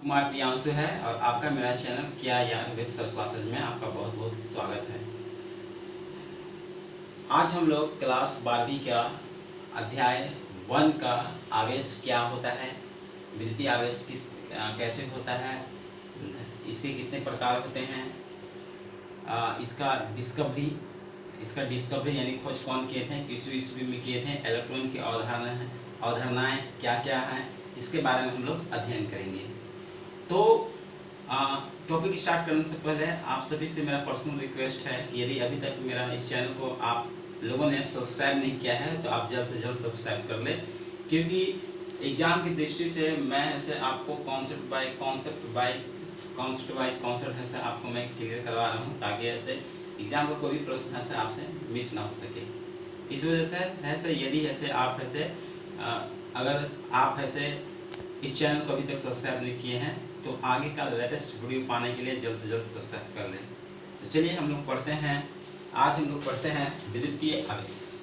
कुमार प्रियांशु है और आपका मेरा चैनल क्या यार विद सर क्लासेज में आपका बहुत बहुत स्वागत है। आज हम लोग क्लास 12वीं का अध्याय 1 का आवेश क्या होता है, विद्युतीय आवेश कैसे होता है, इसके कितने प्रकार होते हैं, इसका डिस्कवरी यानी खोज कौन किए थे, किस ईस्वी में किए थे, इलेक्ट्रॉन की अवधारणाएं क्या क्या हैं, इसके बारे में हम लोग अध्ययन करेंगे। तो टॉपिक स्टार्ट करने से पहले आप सभी से मेरा पर्सनल रिक्वेस्ट है कि यदि अभी तक मेरा इस चैनल को आप लोगों ने सब्सक्राइब नहीं किया है तो आप जल्द से जल्द सब्सक्राइब कर लें, क्योंकि एग्जाम की दृष्टि से मैं ऐसे आपको कॉन्सेप्ट ऐसे आपको मैं क्लियर करवा रहा हूँ, ताकि ऐसे एग्जाम का कोई भी प्रश्न ऐसे आपसे मिस ना हो सके। इस वजह से ऐसे यदि ऐसे आप ऐसे अगर आप ऐसे इस चैनल को अभी तक सब्सक्राइब नहीं किए हैं तो आगे का लेटेस्ट वीडियो पाने के लिए जल्द से जल्द सब्सक्राइब कर लें। तो चलिए हम लोग पढ़ते हैं। आज हम लोग पढ़ते हैं विद्युतीय आवेश।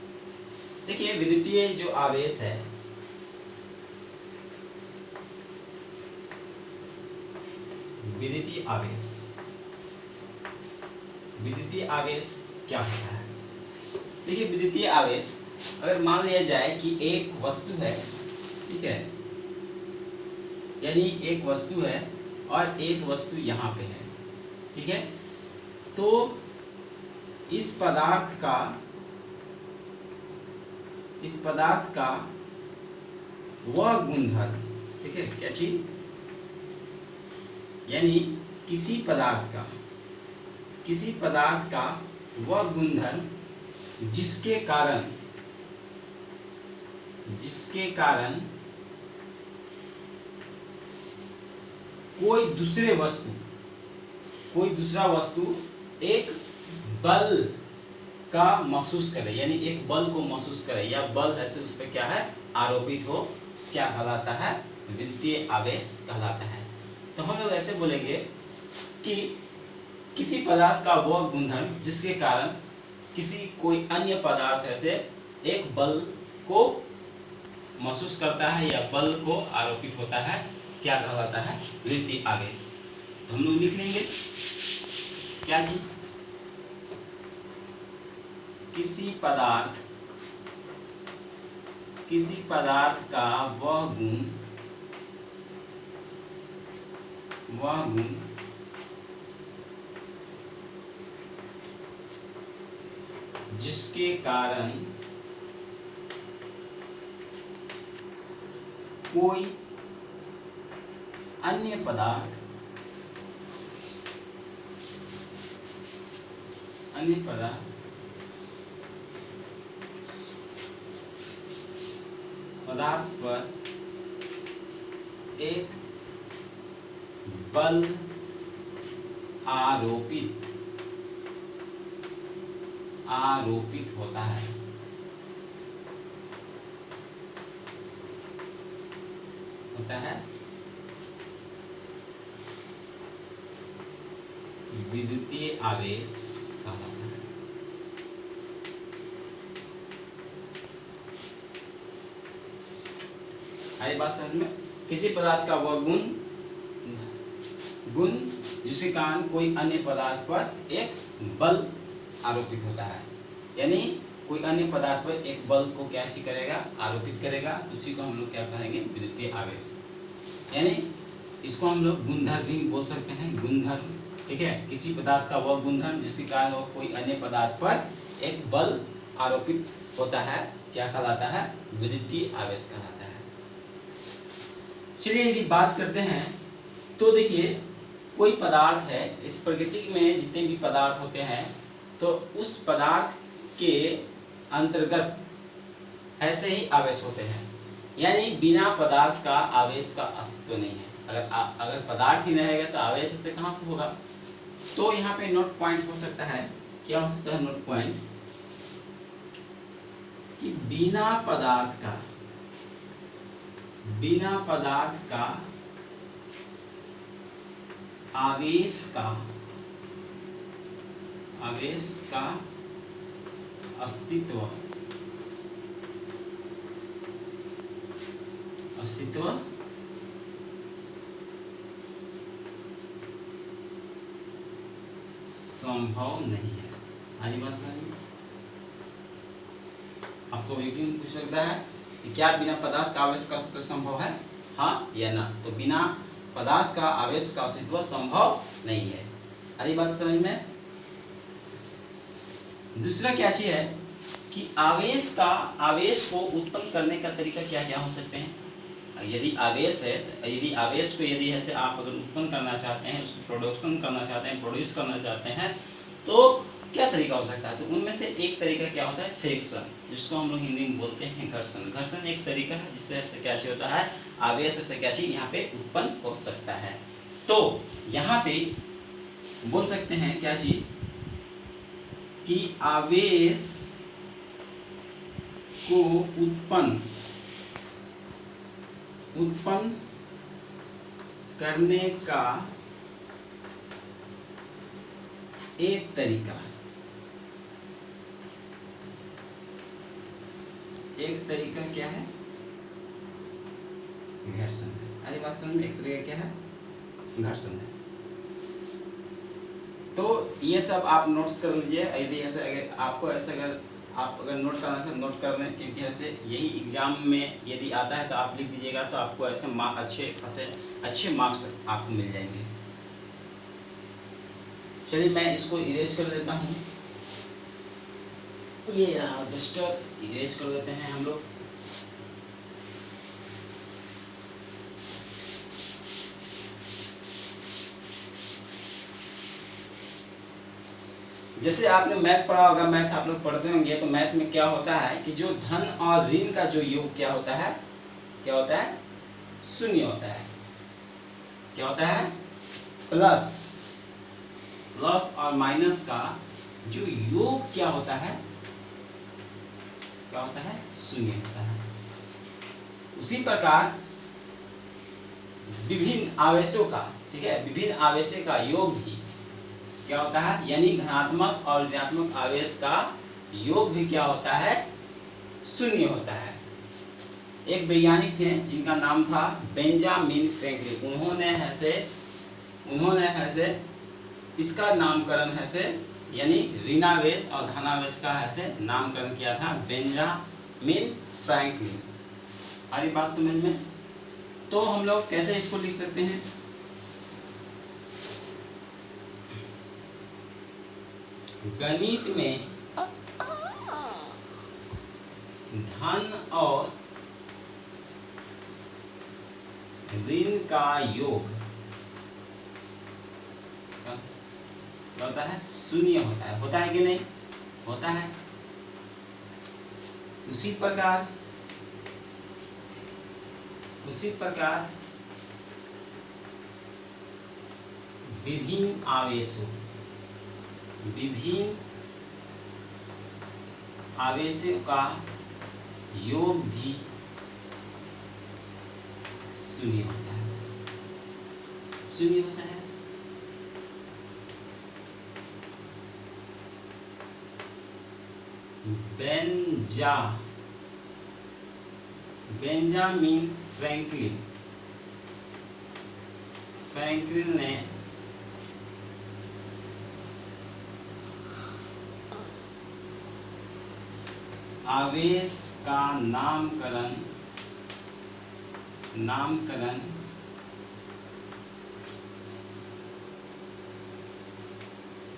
देखिए, विद्युतीय जो आवेश है, विद्युतीय आवेश क्या होता है। देखिए, विद्युतीय आवेश अगर मान लिया जाए कि एक वस्तु है, ठीक है, यानी एक वस्तु है और एक वस्तु यहाँ पे है, ठीक है, तो इस पदार्थ का वह गुणधर्म, ठीक है, क्या चीज, यानी किसी पदार्थ का वह गुणधर्म जिसके कारण कोई दूसरा वस्तु एक बल का महसूस करे, यानी एक बल को महसूस करे या बल ऐसे उस पर क्या है आरोपित हो, क्या कहलाता है, विद्युतीय आवेश कहलाता है। तो हम लोग ऐसे बोलेंगे कि किसी पदार्थ का वह गुणधर्म जिसके कारण कोई अन्य पदार्थ ऐसे एक बल को महसूस करता है या बल को आरोपित होता है, क्या कहलाता है, विद्युतीय आवेश। तो हम लोग लिख लेंगे क्या चीज, किसी पदार्थ का वह गुण जिसके कारण कोई अन्य पदार्थ पर एक बल आरोपित होता है, विद्युतीय आवेश कहलाता है। आई बात समझ में। किसी पदार्थ का वह गुण जिसके कारण कोई अन्य पदार्थ पर एक बल आरोपित होता है, यानी कोई अन्य पदार्थ पर एक बल को क्या करेगा, आरोपित करेगा, उसी को हम लोग क्या कहेंगे, विद्युतीय आवेश। यानी इसको हम लोग गुणधर्म भी बोल सकते हैं, गुणधर्म, ठीक है, किसी पदार्थ का वह गुणधर्म जिसके कारण वो कोई अन्य पदार्थ पर एक बल आरोपित होता है, क्या कहलाता है, विद्युतीय आवेश कहलाता है। चलिए यदि बात करते हैं तो देखिए, कोई पदार्थ है, इस प्रकृति में जितने भी पदार्थ होते हैं तो उस पदार्थ के अंतर्गत ऐसे ही आवेश होते हैं, यानी बिना पदार्थ का आवेश का अस्तित्व नहीं है। अगर पदार्थ ही नहीं रहेगा तो आवेश ऐसे कहां से होगा। तो यहाँ पे नोट पॉइंट हो सकता है, क्या हो सकता है नोट पॉइंट, कि बिना पदार्थ का आवेश का अस्तित्व संभव नहीं है। आगे बात समझ में? आपको भी पूछ सकता है कि क्या बिना पदार्थ का आवेश का अस्तित्व संभव है, हाँ या ना? तो बिना पदार्थ का आवेश का अस्तित्व संभव नहीं है। अरे बात समझ में? दूसरा क्या चीज है कि आवेश को उत्पन्न करने का तरीका क्या क्या हो सकते हैं? यदि आवेश है, यदि आवेश को यदि ऐसे आप अगर उत्पन्न करना चाहते हैं, उसको प्रोडक्शन करना चाहते हैं, प्रोड्यूस करना चाहते हैं, तो क्या तरीका हो सकता है? तो उनमें से एक तरीका क्या होता है? फ्रिक्शन, जिसको हम लोग हिंदी में बोलते हैं घर्षण। घर्षण एक तरीका है जिससे ऐसे क्या चीज होता है, आवेश ऐसे क्या चीज यहाँ पे उत्पन्न हो सकता है। तो यहाँ पे बोल सकते हैं क्या चीज कि आवेश को उत्पन्न करने का एक तरीका क्या है? घर्षण है। अरे बात समझ में? एक तरीका क्या है? घर्षण है। तो ये सब आप नोट्स कर लीजिए। यदि ऐसे अगर आपको ऐसे अगर आप अगर नोट करना है नोट कर लें, क्योंकि ऐसे यही एग्जाम में यदि आता है तो आप लिख दीजिएगा, तो आपको ऐसे मार्क्स अच्छे मार्क्स आपको मिल जाएंगे। चलिए मैं इसको इरेज कर देता हूँ। ये रहा डस्टर, इरेज कर देते हैं हम लोग। जैसे आपने मैथ पढ़ा होगा, मैथ आप लोग पढ़ते होंगे, तो मैथ में क्या होता है कि जो धन और ऋण का जो योग क्या होता है? शून्य होता है। क्या होता है? प्लस और माइनस का जो योग क्या होता है? शून्य होता है। उसी प्रकार विभिन्न आवेशों का, ठीक है, विभिन्न आवेशों का योग भी क्या होता है? यानी धनात्मक और ऋणात्मक आवेश का योग भी क्या होता है? शून्य होता है। एक वैज्ञानिक थे जिनका नाम था बेंजामिन फ्रैंकलिन। उन्होंने ऐसे इसका नामकरण ऐसे यानी ऋणावेश और धनावेश का ऐसे नामकरण किया था, बेंजामिन फ्रैंकलिन। आ रही बात समझ में? तो हम लोग कैसे इसको लिख सकते हैं? गणित में धन और ऋण का योग क्या होता है? शून्य होता है। होता है कि नहीं? होता है। उसी प्रकार विभिन्न आवेशों का योग भी शून्य होता है। बेंजामिन फ्रैंकलिन ने आवेश का नामकरण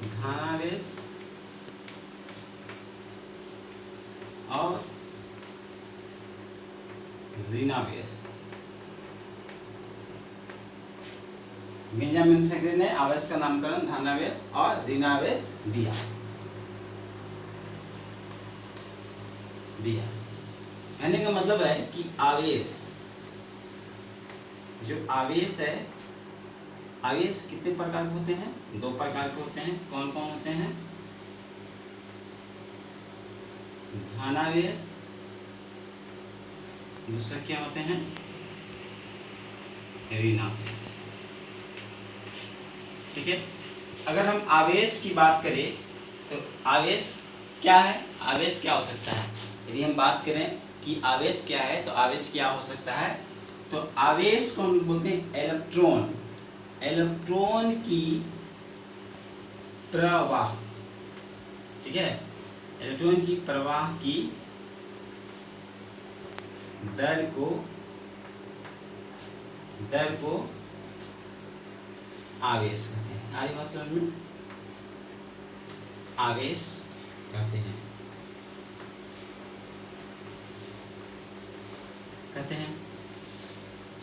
धनावेश और ऋणावेश। बेंजामिन फ्रैंकलिन ने आवेश का नामकरण धनावेश और ऋणावेश दिया। कहने का मतलब है कि आवेश है, आवेश कितने प्रकार के होते हैं? 2 प्रकार के होते हैं। कौन कौन होते हैं? धनावेश, दूसरा क्या होते हैं? ऋणावेश। ठीक है। अगर हम आवेश की बात करें तो आवेश क्या है? आवेश क्या हो सकता है? यदि हम बात करें कि आवेश क्या है, तो आवेश क्या हो सकता है? तो आवेश को हम बोलते हैं इलेक्ट्रॉन की प्रवाह, ठीक है, इलेक्ट्रॉन की प्रवाह की दर को आवेश कहते हैं। आ रही बात समझ में? आवेश कहते हैं।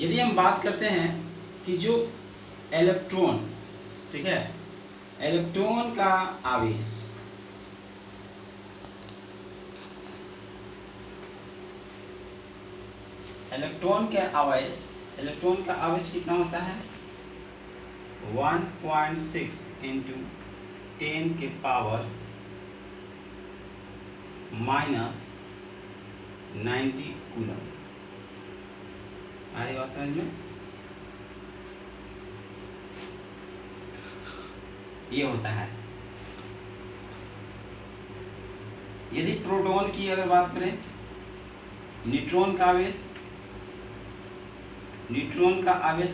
यदि हम बात करते हैं कि जो इलेक्ट्रॉन, ठीक है, इलेक्ट्रॉन का आवेश, इलेक्ट्रॉन का आवेश कितना होता है? 1.6 इंटू 10 के पावर -90 कूलम। आ रही बात समझ में? ये होता है। यदि प्रोटॉन की अगर बात करें, न्यूट्रॉन का आवेश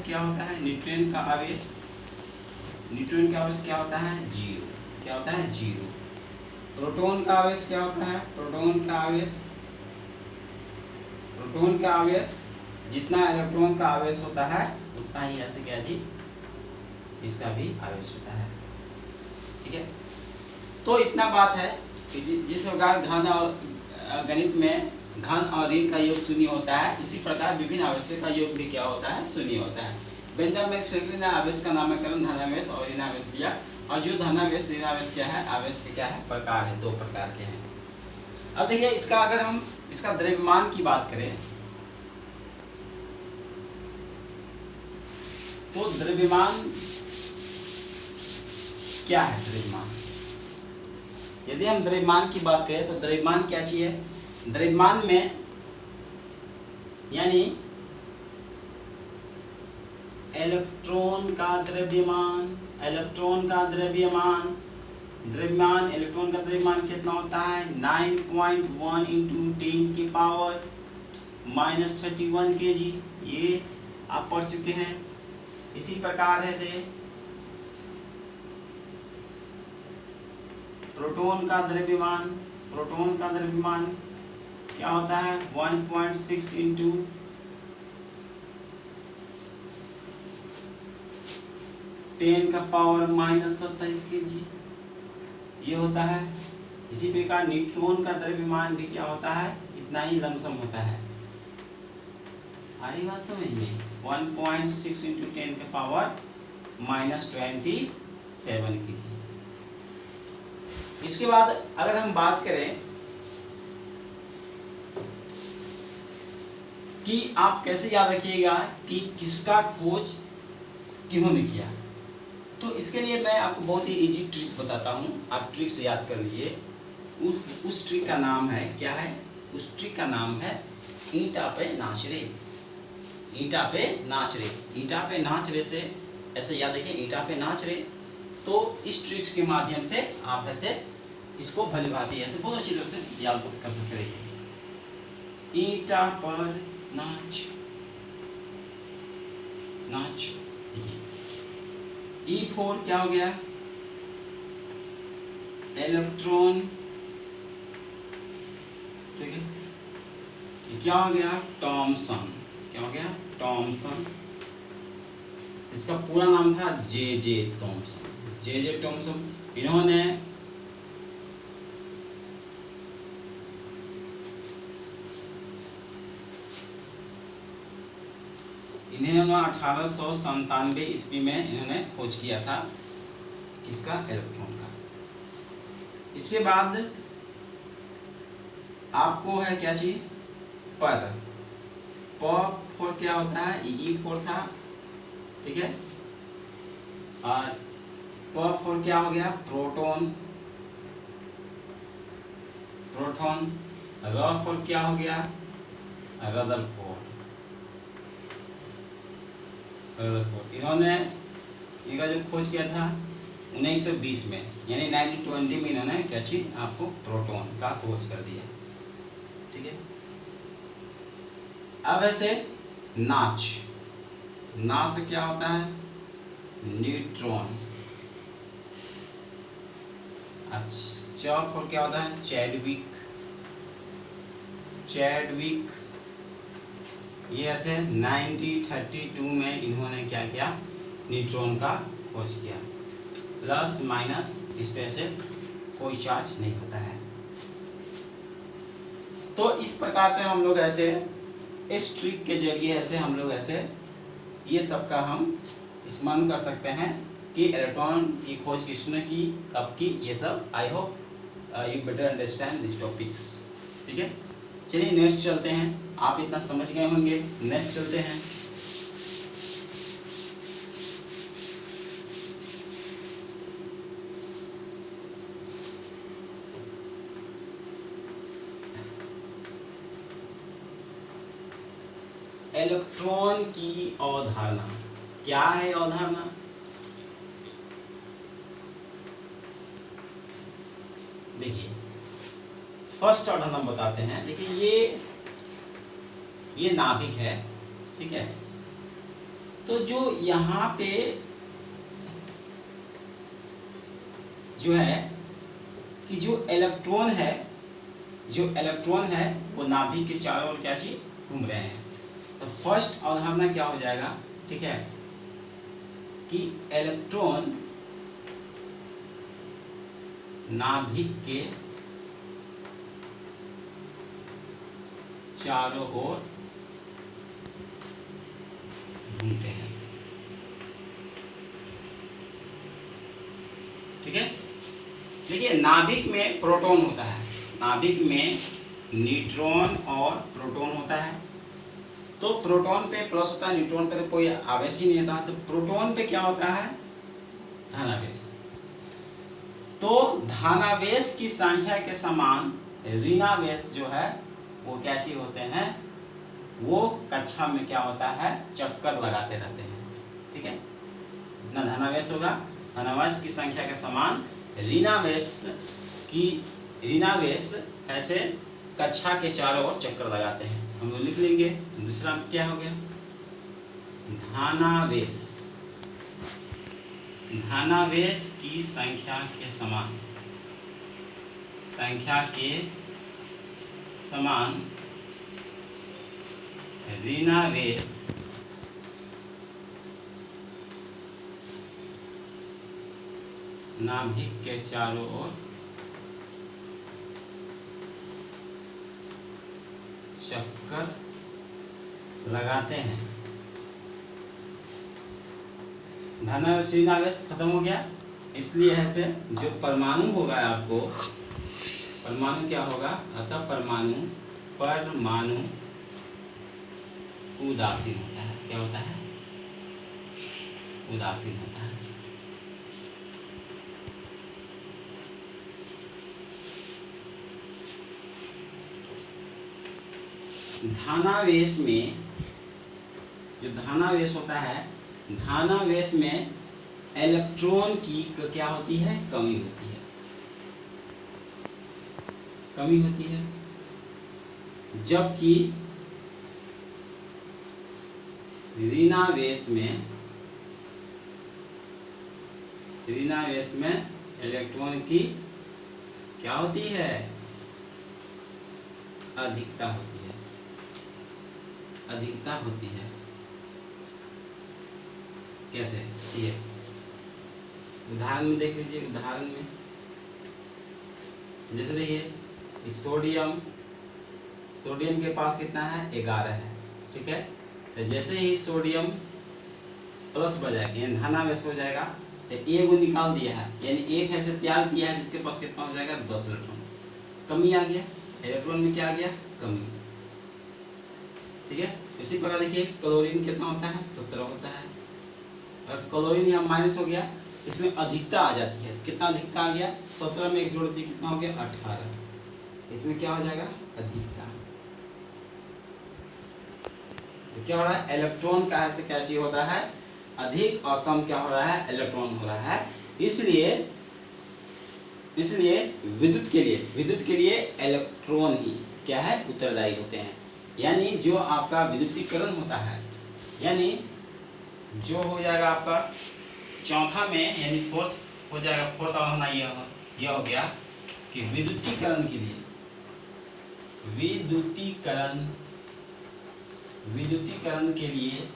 क्या होता है? न्यूट्रॉन का आवेश क्या होता है? 0। क्या होता है? 0। प्रोटॉन का आवेश क्या होता है? प्रोटॉन का आवेश जितना इलेक्ट्रॉन का आवेश होता है उतना ही ऐसे क्या जी, इसका भी आवेश होता है, ठीक है। तो इतना बात है कि जिस प्रकार घन और गणित में घन और ऋण का योग शून्य होता है, इसी प्रकार विभिन्न आवेशों का योग भी क्या होता है? शून्य होता है। बेंजामिन फ्रैंकलिन ने आवेश का नामकरण धनावेश और ऋणावेश दिया, और जो धनावेश ऋणावेश क्या है? आवेश के क्या है? प्रकार है, 2 प्रकार के हैं। अब देखिए इसका, अगर हम इसका द्रव्यमान की बात करें तो द्रव्यमान क्या है? द्रव्यमान, यदि हम द्रव्यमान की बात करें तो द्रव्यमान क्या चीज है? द्रव्यमान में यानी इलेक्ट्रॉन का द्रव्यमान इलेक्ट्रॉन का द्रव्यमान कितना होता है? 9.1 इंटू 10 की पावर -31 kg। ये आप पढ़ चुके हैं। इसी प्रकार है से प्रोटॉन का द्रव्यमान क्या होता है? 1.6 इंटू 10 का पावर -27 kg, ये होता है। इसी प्रकार न्यूट्रॉन का द्रव्यमान भी क्या होता है? इतना ही लमसम होता है। आ रही बात समझ में? 1.6 इंटू 10 का पावर -27 kg। इसके बाद अगर हम बात करें कि आप कैसे याद रखिएगा कि किसका खोज किन्होंने किया, तो इसके लिए मैं आपको बहुत ही इजी ट्रिक बताता हूं, आप ट्रिक से याद कर लीजिए। उस ट्रिक का नाम है, क्या है? उस ट्रिक का नाम है ईंटा पे नाच रे। ईंटा पे नाच रे से ऐसे याद रखिए, ईंटा पे नाच रे। तो इस ट्रिक्स के माध्यम से आप ऐसे इसको भली भांति ऐसे बहुत अच्छी तरह से याद कर सकते हैं। ईंटा पर नाच, ई फोर क्या हो गया? इलेक्ट्रॉन, ठीक है। ये क्या हो गया? थॉमसन। क्या हो गया? थॉमसन। इसका पूरा नाम था जे थॉमसन। इन्होंने इन्होंने 1897 ईस्वी में इन्होंने खोज किया था किसका? इलेक्ट्रॉन का। इसके बाद आपको है क्या चीज? पर फोर क्या होता है? ई फोर था, ठीक है। और पर फोर क्या हो गया? प्रोटॉन। र फोर क्या हो गया? रदरफोर्ड। इन्होंने इनका जो खोज किया था 1920 में, यानी 1920 में इन्होंने क्या चीज? आपको प्रोटॉन का खोज कर दिया, ठीक है। अब ऐसे नाच क्या होता है? न्यूट्रॉन। अच्छा, और क्या होता है? चैडविक। चैडविक ये ऐसे 1932 में इन्होंने क्या किया? न्यूट्रॉन का खोज किया। प्लस माइनस इस पे से कोई चार्ज नहीं होता है। तो इस प्रकार से हम लोग ऐसे इस ट्रिक के जरिए ऐसे हम लोग ऐसे ये सब का हम स्मरण कर सकते हैं कि इलेक्ट्रॉन की खोज किसने की, कब की, ये सब। I hope you better understand this topics. ठीक है, चलिए नेक्स्ट चलते हैं। आप इतना समझ गए होंगे, नेक्स्ट चलते हैं। इलेक्ट्रॉन की अवधारणा क्या है? अवधारणा देखिए, फर्स्ट ऑर्डर हम बताते हैं। देखिए ये नाभिक है, ठीक है। तो जो यहाँ पे जो है कि जो इलेक्ट्रॉन है वो नाभिक के चारों ओर क्या चीज घूम रहे हैं। तो फर्स्ट अवधारणा क्या हो जाएगा, ठीक है, कि इलेक्ट्रॉन नाभिक के चारों ओर घूमते हैं। ठीक है, देखिए नाभिक में प्रोटॉन होता है, नाभिक में न्यूट्रॉन और प्रोटॉन होता है। तो प्रोटॉन पे प्लस होता है, न्यूट्रॉन पे तो कोई आवेश ही नहीं होता। तो प्रोटॉन पे क्या होता है? धनावेश। तो धनावेश की संख्या के समान ऋणावेश जो है वो क्या चीज होते हैं? वो कक्षा में क्या होता है? चक्कर लगाते रहते हैं। ठीक है, जितना धनावेश होगा, धनावेश की संख्या के समान ऋणावेश ऐसे कक्षा के चारों ओर चक्कर लगाते हैं। हम लोग लिख लेंगे। दूसरा क्या हो गया? धनावेश। धनावेश की संख्या के समान ऋणावेश नाभिक के चारों ओर चक्कर लगाते हैं। धनावेश ऋणावेश खत्म हो गया, इसलिए ऐसे जो परमाणु होगा आपको, परमाणु क्या होगा? अतः परमाणु उदासीन होता है। क्या होता है? उदासीन होता है। धनावेश में जो धनावेश होता है, धनावेश में इलेक्ट्रॉन की क्या होती है? कमी होती है। कमी होती है, जबकि ऋणावेश में इलेक्ट्रॉन की क्या होती है? अधिकता होती है। अधिकता होती है। कैसे? ये उदाहरण में देख लीजिए। उदाहरण में जैसे देखिए सोडियम के पास कितना है? 11 है। ठीक है, तो जैसे ही सोडियम प्लस बजाएगा यानी धनावेश हो जाएगा, तो एक को निकाल दिया है, यानी एक ऐसे त्याग दिया है जिसके पास कितना हो जाएगा? 10 इलेक्ट्रॉन। कमी आ गया, इलेक्ट्रॉन में क्या आ गया? कमी। ठीक है, इसी प्रकार देखिए क्लोरीन कितना होता है? 17 होता है। और क्लोरीन यहाँ माइनस हो गया, इसमें अधिकता आ जाती है। कितना अधिकता आ गया? 17 में एक जोड़ दिए, कितना हो गया? 18। इसमें क्या हो जाएगा? अधिकता। तो क्या हो रहा है? इलेक्ट्रॉन का ऐसे क्या चीज होता है? अधिक, और कम क्या हो रहा है? इलेक्ट्रॉन हो रहा है। इसलिए विद्युत के लिए इलेक्ट्रॉन ही क्या है? उत्तरदायी होते हैं। यानी जो आपका विद्युतीकरण होता है, यानी जो हो जाएगा आपका चौथा में, यानी फोर्थ हो जाएगा, फोर्थ अवधारणा ये होगा यह हो गया कि विद्युतीकरण के लिए विद्युतीकरण के लिए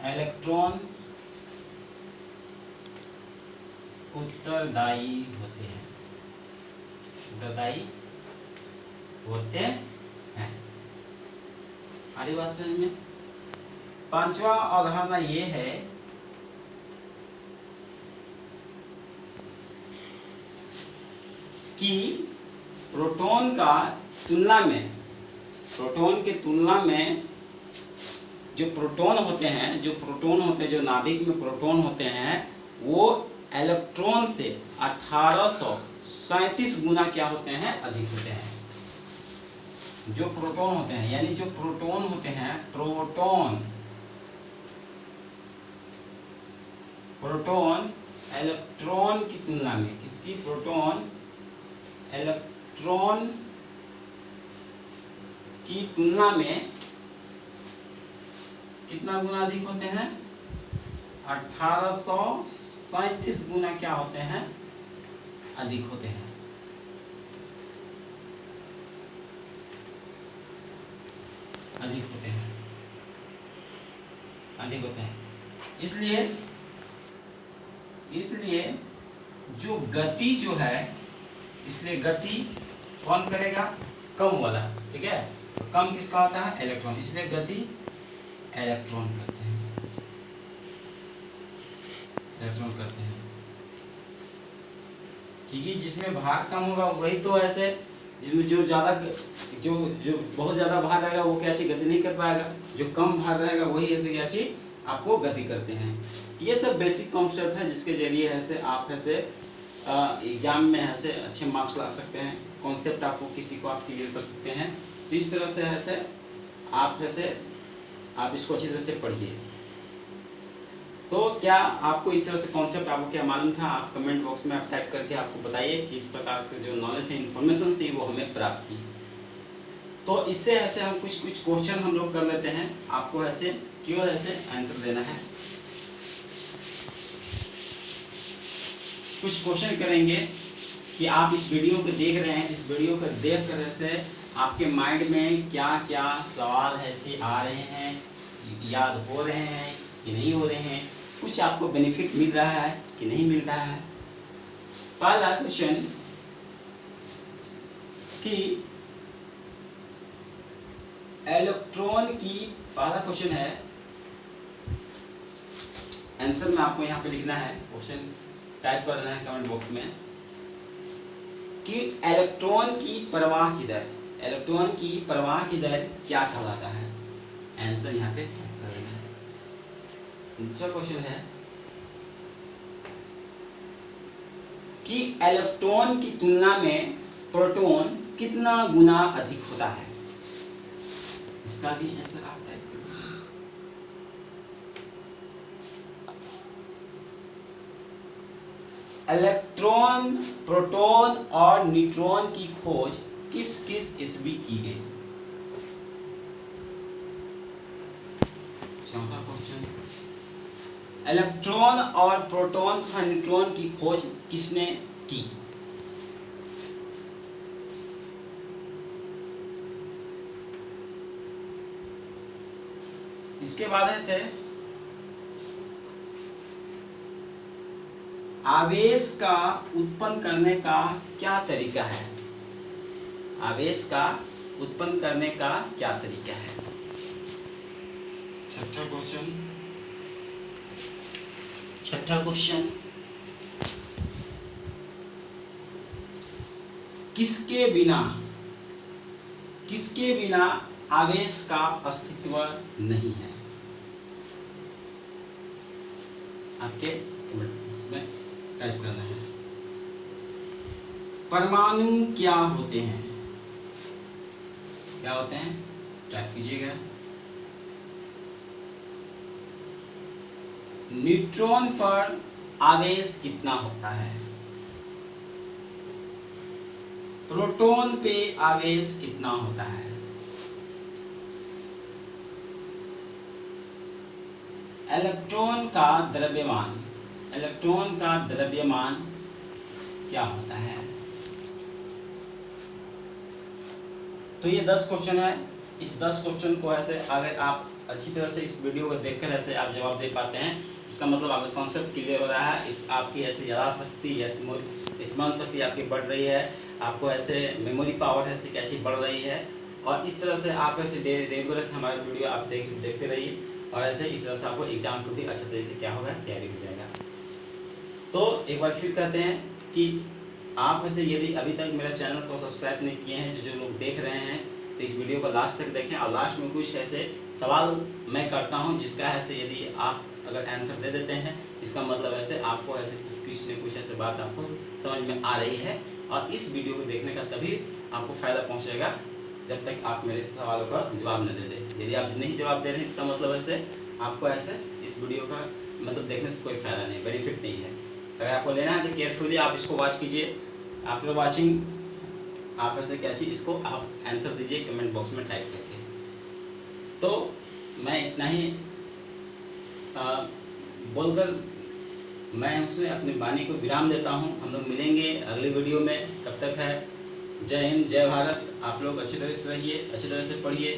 इलेक्ट्रॉन उत्तरदायी होते हैं, हमारी बात समझ में। पांचवा अवधारणा ये है कि प्रोटॉन के तुलना में जो प्रोटॉन होते हैं, जो नाभिक में प्रोटॉन होते हैं, वो इलेक्ट्रॉन से 1837 गुना क्या होते हैं, अधिक होते हैं। जो प्रोटॉन होते हैं, यानी जो प्रोटॉन होते हैं, प्रोटॉन इलेक्ट्रॉन की तुलना में, किसकी? प्रोटॉन इलेक्ट्रॉन की तुलना में कितना गुना अधिक होते हैं? 1837 गुना क्या होते हैं, अधिक होते हैं। अधिक होते हैं। इसलिए जो गति जो है, इसलिए गति कौन करेगा? कम वाला, ठीक है। तो कम किसका होता है? इलेक्ट्रॉन, इसलिए गति इलेक्ट्रॉन करते हैं। क्योंकि जिसमें भार कम होगा वही तो ऐसे, जिसमें जो बहुत ज्यादा भार रहेगा वो क्या चीज गति नहीं कर पाएगा, जो कम भार रहेगा वही ऐसे क्या चीज आपको गति करते हैं। ये सब बेसिक कॉन्सेप्ट है जिसके जरिए ऐसे आप ऐसे एग्जाम में ऐसे अच्छे मार्क्स ला सकते हैं। कॉन्सेप्ट आपको किसी को आप क्लियर कर सकते हैं। तो इस तरह से ऐसे आप इसको अच्छी तरह से पढ़िए। तो क्या आपको इस तरह से कॉन्सेप्ट आपको क्या मालूम था? आप कमेंट बॉक्स में आप टाइप करके आपको बताइए कि इस प्रकार के जो नॉलेज है, इन्फॉर्मेशन थी, वो हमें प्राप्त की। तो इससे ऐसे हम कुछ क्वेश्चन हम लोग कर लेते हैं। आपको ऐसे केवल ऐसे आंसर देना है। कुछ क्वेश्चन करेंगे कि आप इस वीडियो को देख रहे हैं, इस वीडियो को देख कर से आपके माइंड में क्या क्या सवाल ऐसे आ रहे हैं, याद हो रहे हैं कि नहीं हो रहे हैं, कुछ आपको बेनिफिट मिल रहा है कि नहीं मिल रहा है। पहला क्वेश्चन कि इलेक्ट्रॉन की, पहला क्वेश्चन है, आंसर में आपको यहाँ पे लिखना है, क्वेश्चन टाइप कर देना है कमेंट बॉक्स में कि इलेक्ट्रॉन की प्रवाह की दर क्या कहलाता है। आंसर यहाँ पे टाइप कर देना है। दूसरा क्वेश्चन है कि इलेक्ट्रॉन की तुलना में प्रोटॉन कितना गुना अधिक होता है। इसका भी आंसर आप टाइप कर दीजिए। इलेक्ट्रॉन, प्रोटॉन और न्यूट्रॉन की खोज किस ईस्वी की गई। चौथा क्वेश्चन, इलेक्ट्रॉन और प्रोटॉन तथा न्यूट्रॉन की खोज किसने की। इसके बाद से आवेश का उत्पन्न करने का क्या तरीका है। आवेश का उत्पन्न करने का क्या तरीका है। छठा क्वेश्चन, किसके बिना आवेश का अस्तित्व नहीं है। आपके में टाइप करना है। परमाणु क्या होते हैं, टाइप कीजिएगा। न्यूट्रॉन पर आवेश कितना होता है। प्रोटॉन पे आवेश कितना होता है। इलेक्ट्रॉन का द्रव्यमान इलेक्ट्रॉन का द्रव्यमान क्या होता है। तो ये 10 क्वेश्चन है। इस 10 क्वेश्चन को ऐसे अगर आप अच्छी तरह से इस वीडियो को देखकर ऐसे आप जवाब दे पाते हैं, इसका मतलब आपका कॉन्सेप्ट क्लियर हो रहा है, इस आपकी ऐसे यादशक्ति या स्मरण शक्ति आपकी बढ़ रही है, आपको ऐसे मेमोरी पावर ऐसे कैसी बढ़ रही है। और इस तरह से आप ऐसे रेगुलर से हमारे वीडियो आप देखते रहिए, और ऐसे इस तरह से आपको एग्जाम को भी अच्छे तरीके से क्या होगा, तैयारी हो जाएगा। तो एक बार फिर कहते हैं कि आप ऐसे यदि अभी तक मेरे चैनल को सब्सक्राइब नहीं किए हैं, जो लोग देख रहे हैं, तो इस वीडियो को लास्ट तक देखें। और लास्ट में कुछ ऐसे सवाल मैं करता हूं, जिसका ऐसे यदि आप अगर आंसर दे देते हैं, इसका मतलब ऐसे आपको ऐसे कुछ न कुछ ऐसे बात आपको समझ में आ रही है। और इस वीडियो को देखने का तभी आपको फायदा पहुंचेगा जब तक आप मेरे सवालों का जवाब न दे दें। यदि आप नहीं जवाब दे रहे हैं, इसका मतलब ऐसे आपको ऐसे इस वीडियो का मतलब देखने से कोई फायदा नहीं, बेनिफिट नहीं है। अगर आपको लेना है तो केयरफुली आप इसको वॉच कीजिए। आफ्टर वॉचिंग आप ऐसे क्या चीज इसको आप आंसर दीजिए कमेंट बॉक्स में टाइप करके। तो मैं इतना ही बोलकर मैं उसमें अपनी वाणी को विराम देता हूं। हम लोग मिलेंगे अगले वीडियो में, तब तक है जय हिंद, जय भारत। आप लोग अच्छी तरह से रहिए, अच्छी तरह से पढ़िए।